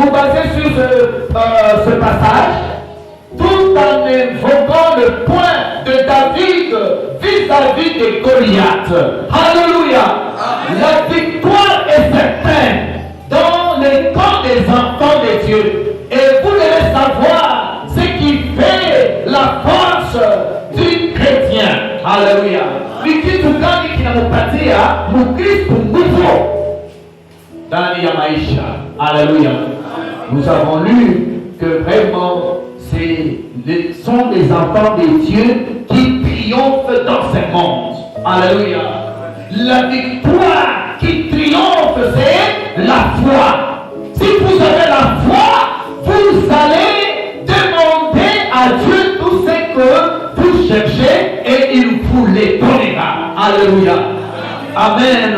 nous baser sur ce passage, tout en invoquant le point de David vis-à-vis de Goliath. Alléluia. La victoire est certaine dans les camps des enfants de Dieu. Et vous devez savoir ce qui fait la force du chrétien. Alléluia. Kitu gani kinamupatia Mkristo nguvu ndani ya maisha? Alléluia. Nous avons lu que vraiment sont les enfants de Dieu qui triomphent dans ce monde. Alléluia. La victoire qui triomphe, c'est la foi. Si vous avez la foi, vous allez demander à Dieu tout ce que vous cherchez et il vous les donnera. Alléluia. Amen.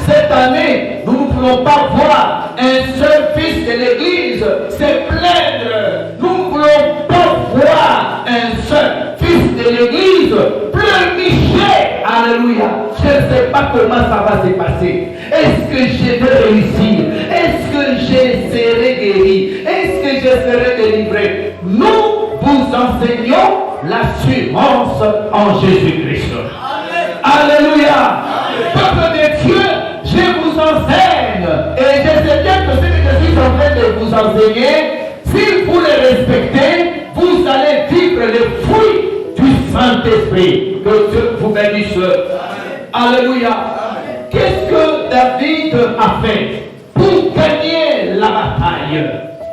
Cette année, nous ne voulons pas voir un seul fils de l'église se plaindre. Nous ne voulons pas voir un seul fils de l'église pleurnicher. Alléluia. Je ne sais pas comment ça va se passer. Est-ce que je vais réussir? Est-ce que je serai guéri? Est-ce que je serai délivré? Nous vous enseignons l'assurance en Jésus-Christ. Alléluia. Peuple de Dieu, je vous enseigne. Et je sais bien que ce que je suis en train de vous enseigner, si vous le respectez, vous allez vivre les fruits du Saint-Esprit. Que Dieu vous bénisse. Alléluia. Qu'est-ce que David a fait pour gagner la bataille?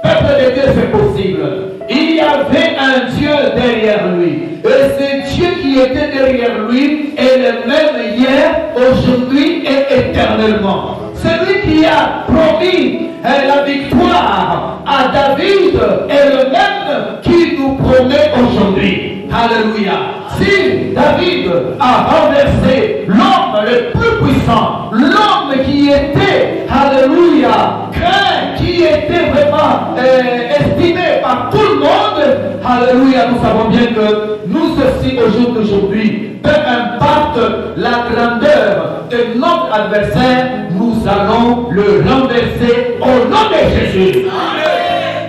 Peuple de Dieu, c'est possible. Il y avait un Dieu derrière lui. Et ce Dieu qui était derrière lui est le même hier, aujourd'hui et éternellement. Celui qui a promis la victoire à David est le même qui nous promet aujourd'hui. Alléluia. Si David a renversé l'homme le plus puissant, l'homme qui était, alléluia, craint, qui était vraiment estimé par tout le monde, alléluia, nous savons bien que nous aussi au jour d'aujourd'hui, peu importe la grandeur de notre adversaire, nous allons le renverser au nom de Jésus.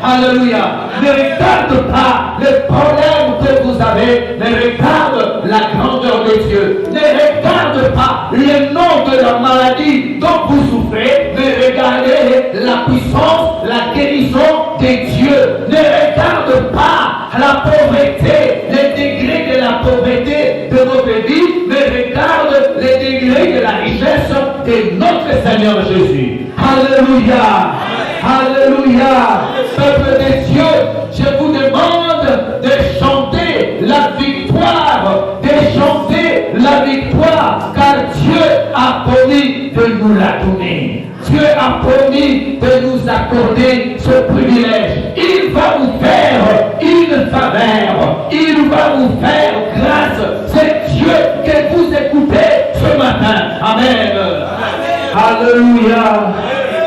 Alléluia. Ne regarde pas le problème que vous avez, mais regarde la grandeur de Dieu. Ne regarde pas le nom de la maladie dont vous souffrez, mais regardez la puissance, la guérison de Dieu. Ne regarde pas la pauvreté, les degrés de la pauvreté de votre vie, mais regarde les degrés de la richesse de notre Seigneur Jésus. Alléluia. Alléluia. Peuple de Dieu, je vous demande de chanter la victoire, car Dieu a promis de nous la donner. Dieu a promis de nous accorder ce privilège. Il va vous faire une faveur. Il va vous faire grâce. C'est Dieu que vous écoutez ce matin. Amen. Alléluia.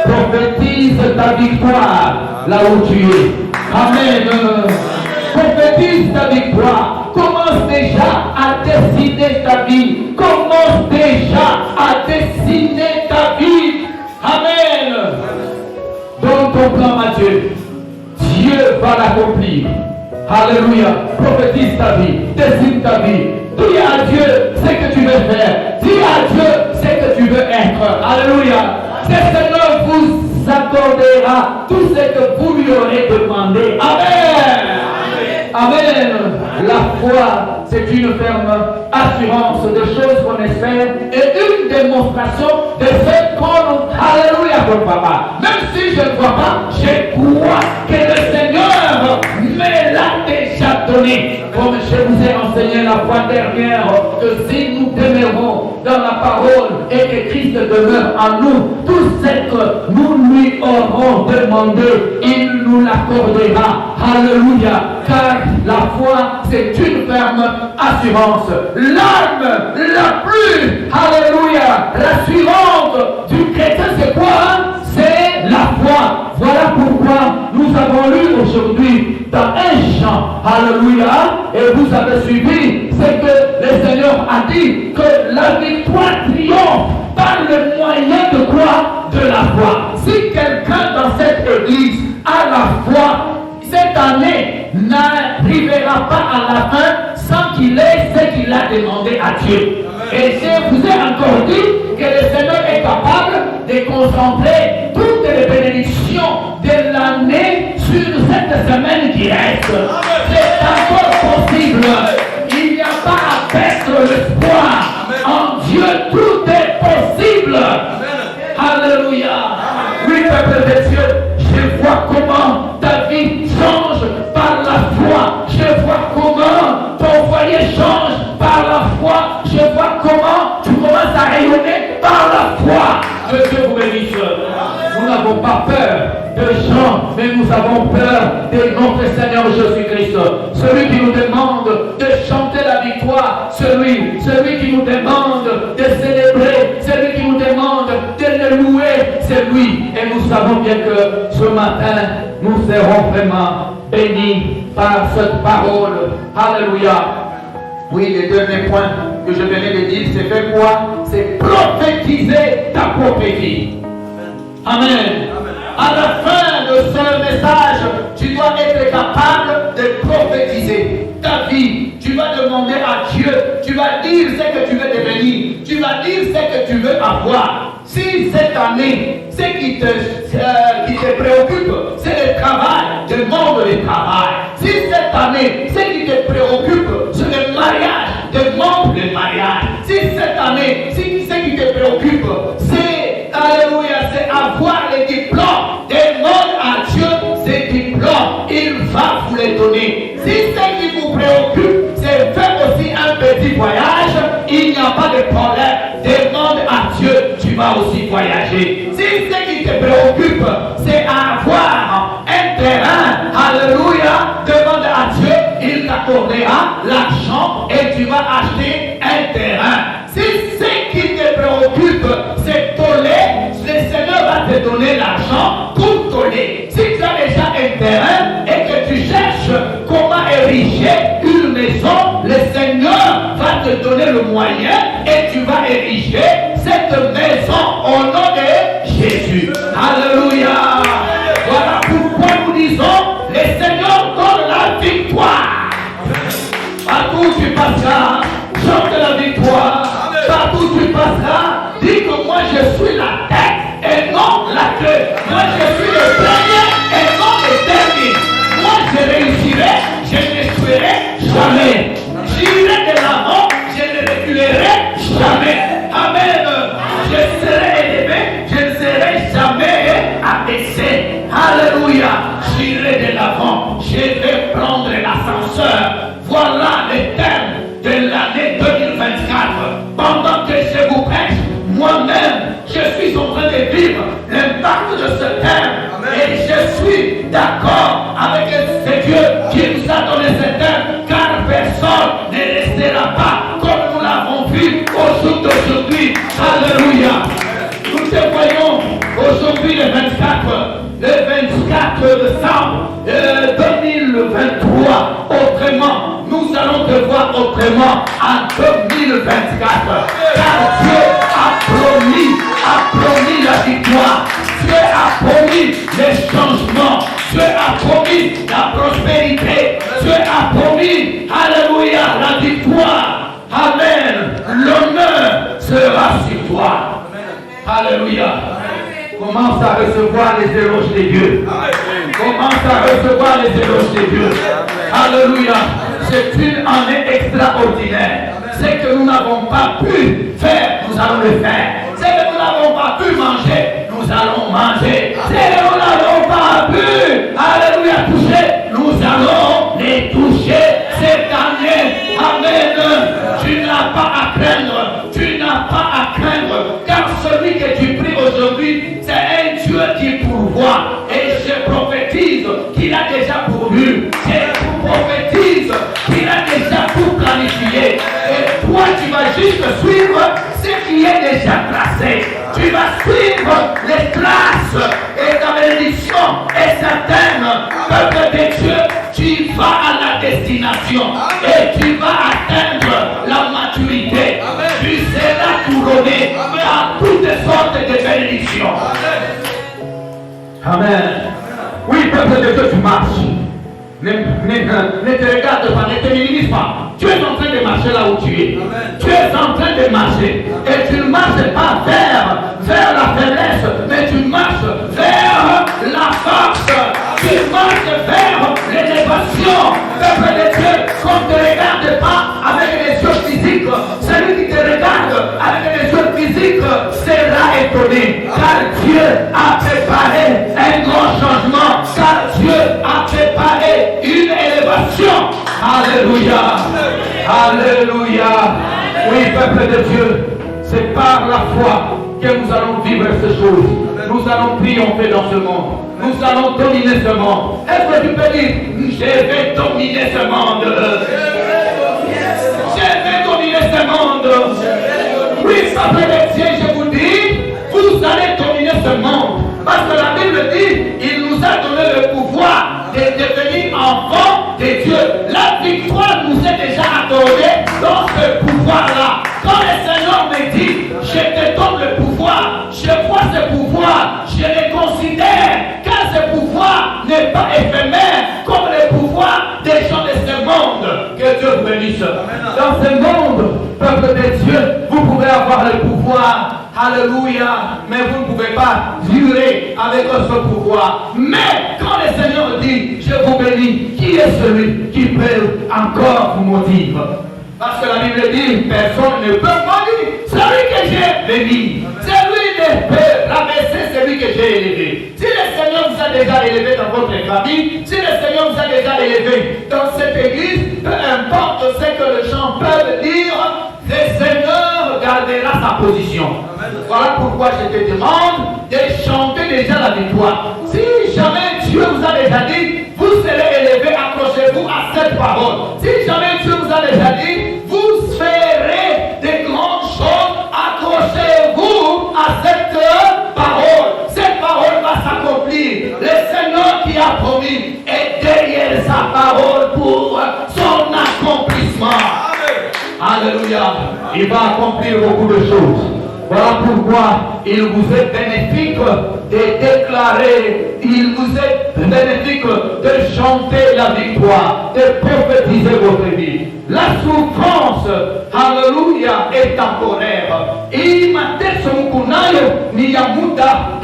Prophétise ta victoire là où tu es. Amen. Prophétise ta victoire. Commence déjà à dessiner ta vie. Commence déjà à dessiner ta vie. Amen. Dans ton plan, Dieu, Dieu va l'accomplir. Alléluia. Prophétise ta vie. Dessine ta vie. Dis à Dieu ce que tu veux faire. Dis à Dieu ce que tu veux être. Alléluia. Le Seigneur vous accordera tout ce que vous lui aurez demandé. Amen. Amen. La foi, c'est une ferme assurance des choses qu'on espère et une démonstration de ce qu'on... Alléluia, mon papa. Même si je ne vois pas, je crois que le Seigneur me l'a déjà donné. Comme je vous ai enseigné la fois dernière, que si nous demeurons dans la parole et que Christ demeure en nous, tout ce que nous lui aurons demandé, il nous l'accordera. Alléluia. Car la foi, c'est une ferme assurance. L'arme la plus, alléluia, rassurante du chrétien, c'est quoi? C'est la foi. Voilà pourquoi nous avons lu aujourd'hui dans un chant, alléluia, et vous avez suivi, c'est que le Seigneur a dit que la victoire triomphe par le moyen de quoi? De la foi. Si quelqu'un dans cette église la foi. Cette année n'arrivera pas à la fin sans qu'il ait ce qu'il a demandé à Dieu. Et je vous ai encore dit que le Seigneur est capable de concentrer toutes les bénédictions de l'année sur cette semaine qui reste. C'est encore possible. Il n'y a pas à perdre l'espoir. En Dieu, tout est possible. Alléluia. Oui, peuple de Dieu, je vois comment ta vie change par la foi. Je vois comment ton foyer change par la foi. Je vois comment tu commences à rayonner par la foi. Que Dieu vous bénisse. Nous n'avons pas peur de gens, mais nous avons peur de notre Seigneur Jésus-Christ. Celui qui nous demande de chanter la victoire, celui qui nous demande de célébrer, celui qui nous demande de le louer, c'est lui. Et nous savons bien que ce matin, nous serons vraiment bénis par cette parole. Alléluia. Oui, le dernier point que je venais de dire, c'est faire quoi? C'est prophétiser ta propre vie. Amen. À la fin de ce message, tu dois être capable de prophétiser ta vie. Tu vas demander à Dieu, tu vas dire ce que tu veux devenir, tu vas dire ce que tu veux avoir. Si cette année, ce qui te préoccupe, c'est le travail, demande le travail. Si cette année, ce qui te préoccupe, c'est le mariage, demande le mariage. Si cette année, ce qui te préoccupe, c'est, alléluia, c'est avoir les diplômes, demande à Dieu ces diplômes, il va vous les donner. Si ce qui vous préoccupe, c'est faire aussi un petit voyage, il n'y a pas de problème. Demande à Dieu, tu vas aussi voyager. Si ce qui te préoccupe, c'est avoir un terrain, alléluia, demande à Dieu, il t'accordera l'argent et tu vas acheter un terrain. Si ce qui te préoccupe, c'est toller, le Seigneur va te donner l'argent pour toller. Si tu as déjà un terrain et que tu cherches comment ériger une maison, le Seigneur va te donner le moyen et tu vas ériger cette maison au nom de Jésus. Alléluia. Voilà pourquoi nous disons, le Seigneur donne la victoire. Partout où tu passeras, chante la victoire. Partout où tu passeras, dis que moi je suis la tête et non la queue. Moi je suis le premier et non le dernier. Moi je réussirai, je n'échouerai jamais. J'irai de l'avant, je ne reculerai jamais. Amen. Je serai élevé, je ne serai jamais abaissé. Alléluia. J'irai de l'avant, je vais prendre l'ascenseur. Voilà les termes de l'année 2024. Pendant que je vous prêche, moi-même, je suis en train de vivre l'impact de ce terme. Et je suis d'accord avec ce Dieu qui nous a donné ce terme, car personne ne restera pas comme nous l'avons vu au jour d'aujourd'hui. Alléluia. Nous te voyons aujourd'hui le 24 décembre 2023 autrement. Nous allons te voir autrement en 2024. Car Dieu a promis la victoire. Dieu a promis les changements. Dieu a promis la prospérité. Dieu a promis, alléluia, la victoire. Amen. L'honneur sera sur toi. Alléluia. Commence à recevoir les éloges de Dieu. Commence à recevoir les éloges de Dieu. Alléluia. C'est une année extraordinaire. Ce que nous n'avons pas pu faire, nous allons le faire. Ce que nous n'avons pas pu manger, nous allons manger. Ce que nous n'avons pas pu, alléluia, toucher, nous allons les toucher cette année. Amen. Tu n'as pas à craindre. Tu n'as pas à craindre. Car celui que tu pries aujourd'hui, c'est un Dieu qui pourvoit. Et je prophétise qu'il a déjà pourvu. Je prophétise qu'il a déjà tout planifié. Et toi, tu vas juste suivre ce qui est déjà tracé. Tu vas suivre les traces et ta bénédiction est certaine. Peuple de Dieu, tu vas à la destination et tu vas atteindre la maturité. Tu seras couronné à toutes sortes de bénédictions. Amen. Oui, peuple de Dieu, tu marches. Ne te regarde pas, ne te minimise pas. Tu es en train de marcher là où tu es. Amen. Tu es en train de marcher. Et tu ne marches pas vers la faiblesse, mais tu marches vers la force. Tu marches vers l'élévation. Peuple de Dieu, qu'on ne te regarde pas avec les yeux physiques. Celui qui te regarde avec les yeux physiques sera étonné. Car Dieu a préparé un grand changement. Car Dieu a préparé une élévation. Alléluia. Alléluia. Oui, peuple de Dieu, c'est par la foi que nous allons vivre ces choses. Nous allons triompher dans ce monde. Nous allons dominer ce monde. Est-ce que tu peux dire, je vais dominer ce monde? Je vais dominer ce monde. Oui, peuple de Dieu, je vous dis, vous allez dominer ce monde. Parce que la Bible dit, il nous a donné le pouvoir de devenir enfants de Dieu. La victoire nous est déjà accordée dans ce pouvoir-là. Quand le Seigneur me dit, je te donne le pouvoir, je vois ce pouvoir, je le considère, car ce pouvoir n'est pas éphémère comme le pouvoir des gens de ce monde. Que Dieu vous bénisse. Dans ce monde, peuple de Dieu, vous pouvez avoir le pouvoir. Alléluia, mais vous ne pouvez pas durer avec ce pouvoir. Mais quand le Seigneur dit, je vous bénis, qui est celui qui peut encore vous motiver? Parce que la Bible dit, personne ne peut maudire celui que j'ai béni. Celui ne peut rabaisser celui que j'ai élevé. Si le Seigneur vous a déjà élevé dans votre famille, si le Seigneur vous a déjà élevé dans cette église, peu importe ce que les gens peuvent dire, le Seigneur gardera sa position. Voilà pourquoi je te demande de chanter déjà la victoire. Si jamais Dieu vous a déjà dit, vous serez élevé, accrochez-vous à cette parole. Si jamais Dieu vous a déjà dit, vous ferez de grandes choses, accrochez-vous à cette parole. Cette parole va s'accomplir. Le Seigneur qui a promis est derrière sa parole pour son accomplissement. Alléluia. Il va accomplir beaucoup de choses. Voilà pourquoi il vous est bénéfique de déclarer, il vous est bénéfique de chanter la victoire, de prophétiser votre vie. La souffrance, alléluia, est temporaire.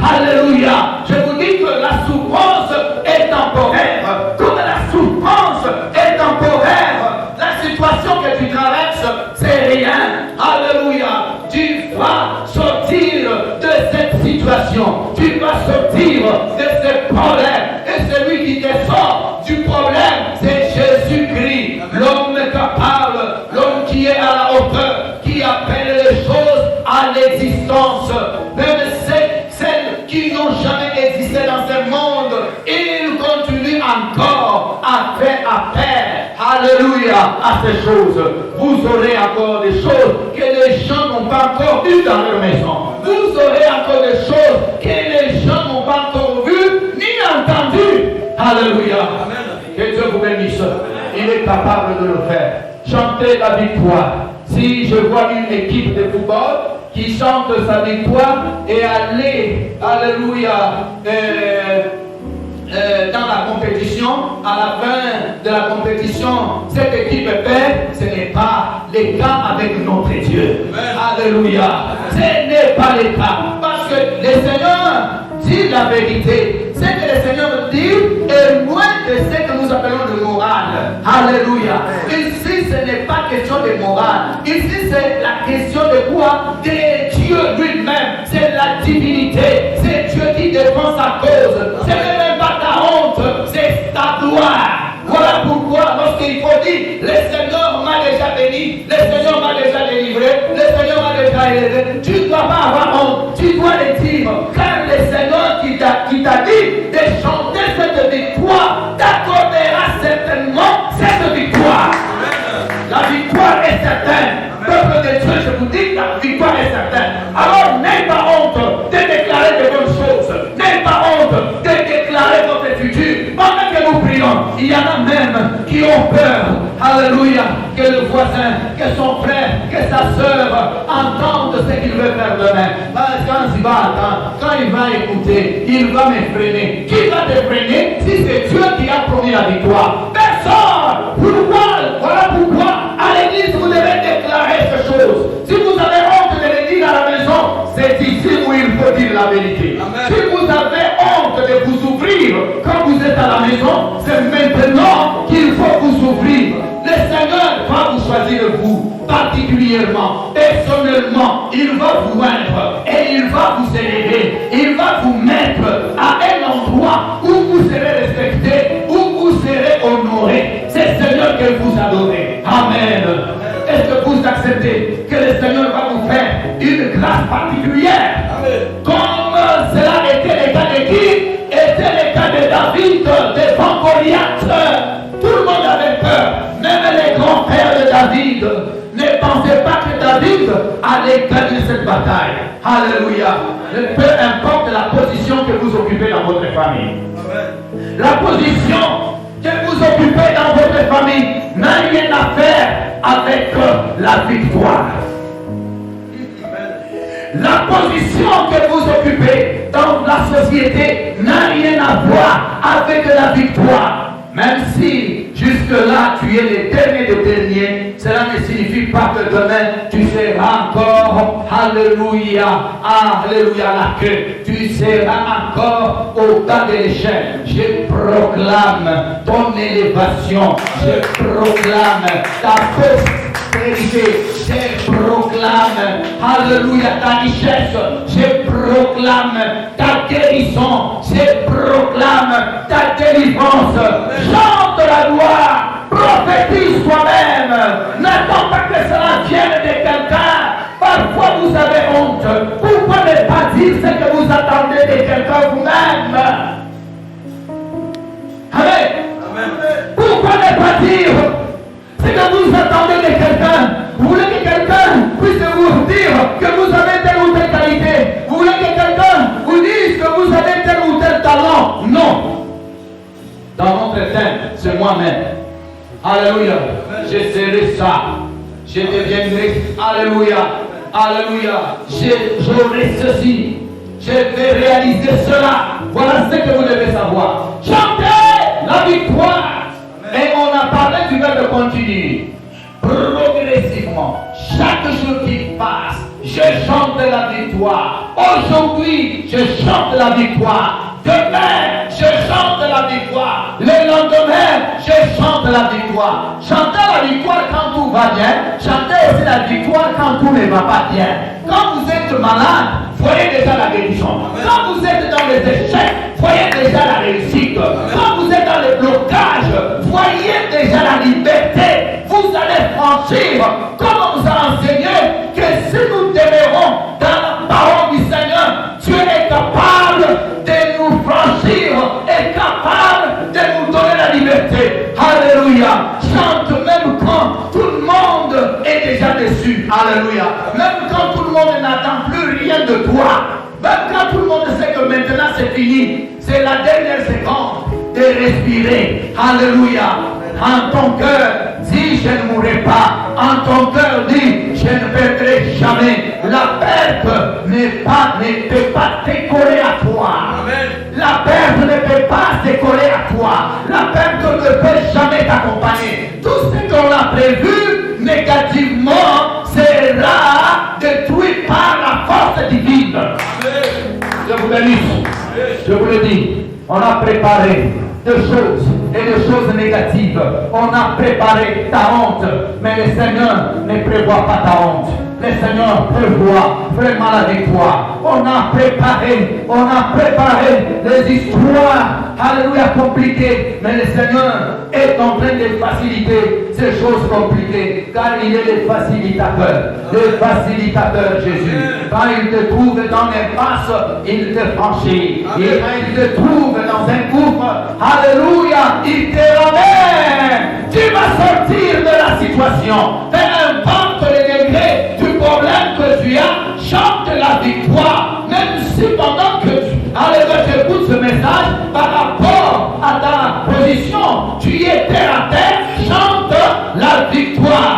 Alléluia. Je vous dis que la souffrance est temporaire. Comme la souffrance est temporaire, la situation que tu traverses, c'est rien. Alléluia. Tu vas sortir de cette situation. Tu vas sortir de ce problème. Et celui qui te sort du problème, c'est Jésus-Christ. L'homme capable, l'homme qui est à la hauteur, qui appelle les choses à l'existence. Même celles qui n'ont jamais existé dans ce monde, il continue encore à faire appel. Alléluia à ces choses. Vous aurez encore des choses que les gens n'ont pas encore vues dans leur maison. Vous aurez encore des choses que les gens n'ont pas encore vues ni entendues. Alléluia. Amen. Que Dieu vous bénisse. Il est capable de le faire. Chantez la victoire. Si je vois une équipe de football qui chante sa victoire et aller, alléluia, dans la compétition, à la fin de la compétition, cette équipe perd, ce n'est pas le cas avec notre Dieu. Amen. Alléluia. Ce n'est pas le cas. Parce que le Seigneur dit la vérité. Ce que le Seigneur dit est loin de ce que nous appelons le moral. Alléluia. Ici, ce n'est pas question de morale. Ici, c'est la question de quoi? De Dieu lui-même. C'est la divinité. C'est Dieu qui défend sa cause. Ce n'est même pas ta honte, c'est ta gloire. Voilà pourquoi, lorsqu'il faut dire, le Seigneur m'a déjà béni, le Seigneur m'a déjà délivré, le Seigneur m'a déjà élevé, tu ne dois pas avoir honte, tu dois le dire, car le Seigneur qui t'a dit de chanter cette victoire t'accordera certainement cette victoire. La victoire est certaine. Peuple de Dieu, je vous dis, la victoire est certaine. Alors, n'ayez pas honte de déclarer de bonnes choses. N'ayez pas honte de déclarer votre futur. Pendant que nous prions, il y en a même qui ont peur. Alléluia. que le voisin, que son frère, que sa sœur entendent ce qu'il veut faire demain. Quand il va écouter, il va m'effréner. Qui va te freiner si c'est Dieu qui a promis la victoire? Personne. Voilà pourquoi à l'église vous devez déclarer ces choses. Si vous avez honte de les dire à la maison, c'est ici où il faut dire la vérité. Amen. Si vous avez honte de vous ouvrir quand vous êtes à la maison, c'est maintenant qu'il faut vous ouvrir. Le Seigneur va vous choisir vous particulièrement, personnellement. Il va vous oindre et il va vous élever. Il va vous mettre à un endroit où vous serez respecté, où vous serez honoré. C'est le Seigneur que vous adorez. Amen. Est-ce que vous acceptez que le Seigneur va vous faire une grâce particulière? Amen. Comme cela était le cas de qui? Était le cas de David devant Goliath. Tout le monde avait peur. Même les grands-pères de David ne pensaient pas que David allait gagner cette bataille. Alléluia. Peu importe la position que vous occupez dans votre famille. Amen. La position que vous occupez dans votre famille n'a rien à faire avec la victoire. La position que vous occupez dans la société n'a rien à voir avec la victoire. Même si jusque-là tu es le dernier des derniers, cela ne signifie pas que demain tu seras encore, alléluia, alléluia, la queue. Tu seras encore au bas de l'échelle. Je proclame ton élévation. Je proclame ta prospérité. Je proclame, alléluia, ta richesse. Je proclame ta guérison. Je proclame ta délivrance. Chante la gloire, prophétise toi-même. N'attends pas que cela vienne de quelqu'un. Parfois vous avez honte. Pourquoi ne pas dire ce que vous attendez de quelqu'un vous-même? Amen. Amen. Pourquoi ne pas dire ce que vous attendez de quelqu'un? Vous voulez que quelqu'un puisse vous dire que vous avez telle ou telle qualité? Vous voulez que quelqu'un vous dise que vous avez tel ou tel talent? Non. Dans notre thème, c'est moi-même. Alléluia. Je serai ça. Je deviendrai. Alléluia. Alléluia. J'aurai ceci. Je vais réaliser cela. Voilà ce que vous devez savoir. Chantez la victoire. Et on a parlé du verbe continuer. Progressivement. Chaque jour qui passe, je chante la victoire. Aujourd'hui, je chante la victoire. Demain, je chante la victoire. Le lendemain, je chante la victoire. Chantez la victoire quand tout va bien. Chantez aussi la victoire quand tout ne va pas bien. Quand vous êtes malade, voyez déjà la guérison. Quand vous êtes dans les échecs, voyez déjà la réussite. Quand vous êtes dans les blocages, voyez déjà la liberté. Vous allez franchir, comme on vous a enseigné, que si nous demeurons dans la parole du Seigneur, Dieu est capable de nous franchir, est capable de nous donner la liberté. Alléluia. Chante même quand tout le monde est déjà déçu. Alléluia. Même quand tout le monde n'attend plus rien de toi. Même quand tout le monde sait que maintenant c'est fini. C'est la dernière seconde de respirer. Alléluia. En ton cœur, dis je ne mourrai pas. En ton cœur, dis je ne perdrai jamais. La perte ne peut pas t'écoller à toi. Amen. La perte ne peut pas s'écoller à toi. La perte ne peut jamais t'accompagner. Tout ce qu'on a prévu négativement sera détruit par la force divine. Amen. Je vous le dis. Je vous le dis. On a préparé de choses et de choses négatives. On a préparé ta honte, mais le Seigneur ne prévoit pas ta honte. Le Seigneur prévoit vraiment la victoire. On a préparé les histoires, alléluia, compliquées, mais le Seigneur est en train de faciliter ces choses compliquées, car il est le facilitateur Jésus. Quand il te trouve dans l'impasse, il te franchit. Et quand il te trouve dans un gouffre, alléluia, il te ramène. Tu vas sortir de la situation. Peu importe les degrés du problème que tu as, chante la victoire. Même si pendant que tu écoutes ce message, par rapport à ta position, tu es terre à terre, chante la victoire.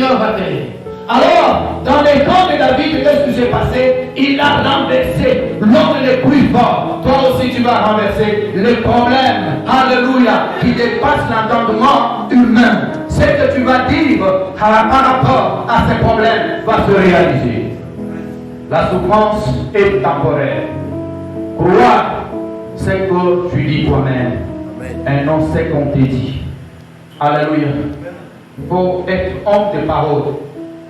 Seigneur va t'aider. Alors, dans les temps de David, qu'est-ce qui s'est passé? Il a renversé l'homme le plus fort. Toi aussi, tu vas renverser les problèmes, alléluia, qui dépassent l'entendement humain. Ce que tu vas dire par rapport à ces problèmes va se réaliser. La souffrance est temporaire. Croire ce que tu dis toi-même et non ce qu'on te dit. Alléluia. Il faut être homme de parole.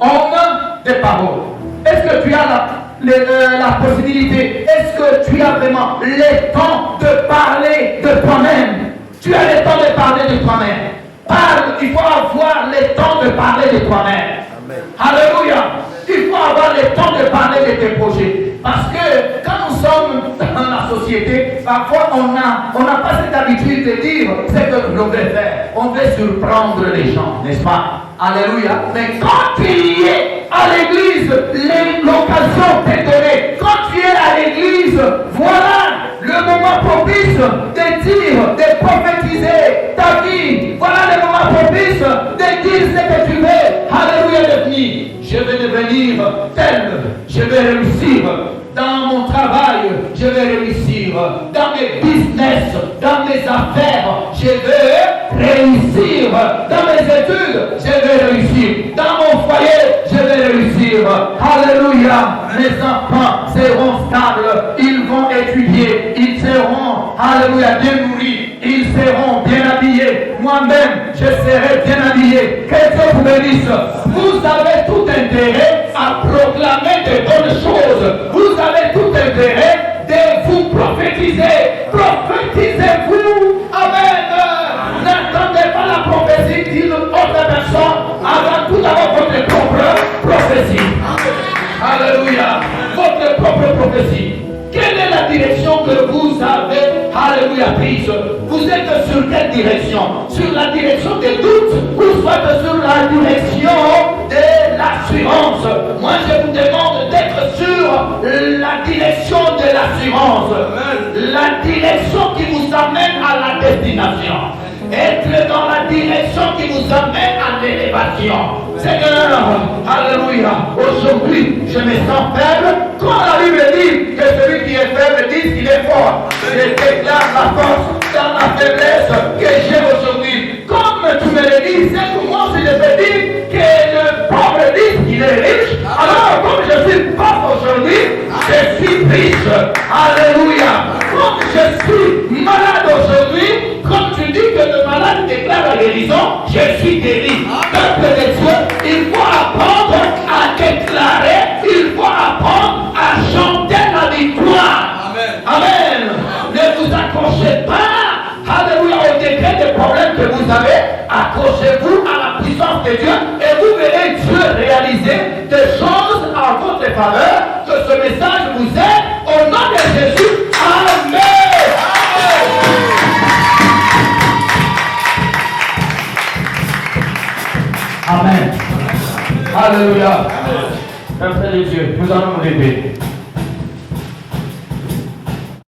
Homme de parole. Est-ce que tu as la possibilité, est-ce que tu as vraiment le temps de parler de toi-même? Tu as le temps de parler de toi-même. Parle, il faut avoir le temps de parler de toi-même. Alléluia. Il faut avoir le temps de parler de tes projets. Parce que quand nous sommes dans la société, parfois on n'a pas cette habitude de dire ce que l'on veut faire. On veut surprendre les gens, n'est-ce pas? Alléluia. Mais quand tu y es à l'église, l'occasion t'est donnée. Quand tu es à l'église, voilà le moment propice de dire, de prophétiser ta vie. Voilà le moment propice de dire ce que tu veux. Alléluia, devenir. Je vais devenir tel. Je vais réussir. Dans mon travail, je vais réussir. Dans mes business, dans mes affaires, je vais réussir. Dans mes études, je vais réussir. Dans mon foyer, je vais réussir. Alléluia. Mes enfants seront stables. Ils vont étudier. Ils seront, alléluia, bien nourris. Ils seront bien habillés. Moi-même, je serai bien habillé. Que Dieu vous bénisse. Vous avez tout intérêt à proclamer de bonnes choses. Vous avez tout intérêt de vous prophétiser. Prophétisez-vous. Amen. N'attendez pas la prophétie d'une autre personne. Avant tout d'avoir votre propre prophétie. Alléluia. Votre propre prophétie. Quelle est la direction que vous avez, alléluia, prise? Vous êtes sur quelle direction? Sur la direction des doutes ou soit sur la direction de l'assurance? Moi, je vous demande d'être sur la direction de l'assurance. La direction qui vous amène à la destination. Être dans la direction qui vous amène à l'élévation. Seigneur, alléluia, aujourd'hui je me sens faible. Quand la Bible dit que celui qui est faible dit qu'il est fort, je déclare la force dans la faiblesse que j'ai aujourd'hui. Comme tu me le dis, c'est que moi si je peux dire que le pauvre dit qu'il est riche, alors comme je suis pauvre aujourd'hui, je suis riche. Alléluia. Comme je suis malade aujourd'hui, comme tu dis que le malade déclare la guérison, je suis guéri. Peuple de Dieu, il faut apprendre à déclarer, il faut apprendre à chanter la victoire. Amen. Amen. Ne vous accrochez pas, alléluia, au degré des problèmes que vous avez. Accrochez-vous à la puissance de Dieu et vous verrez Dieu réaliser des choses en votre faveur. Que ce message vous aide au nom de Jésus. Amen. Amen. Alléluia. Père des Dieu, nous allons nous lever.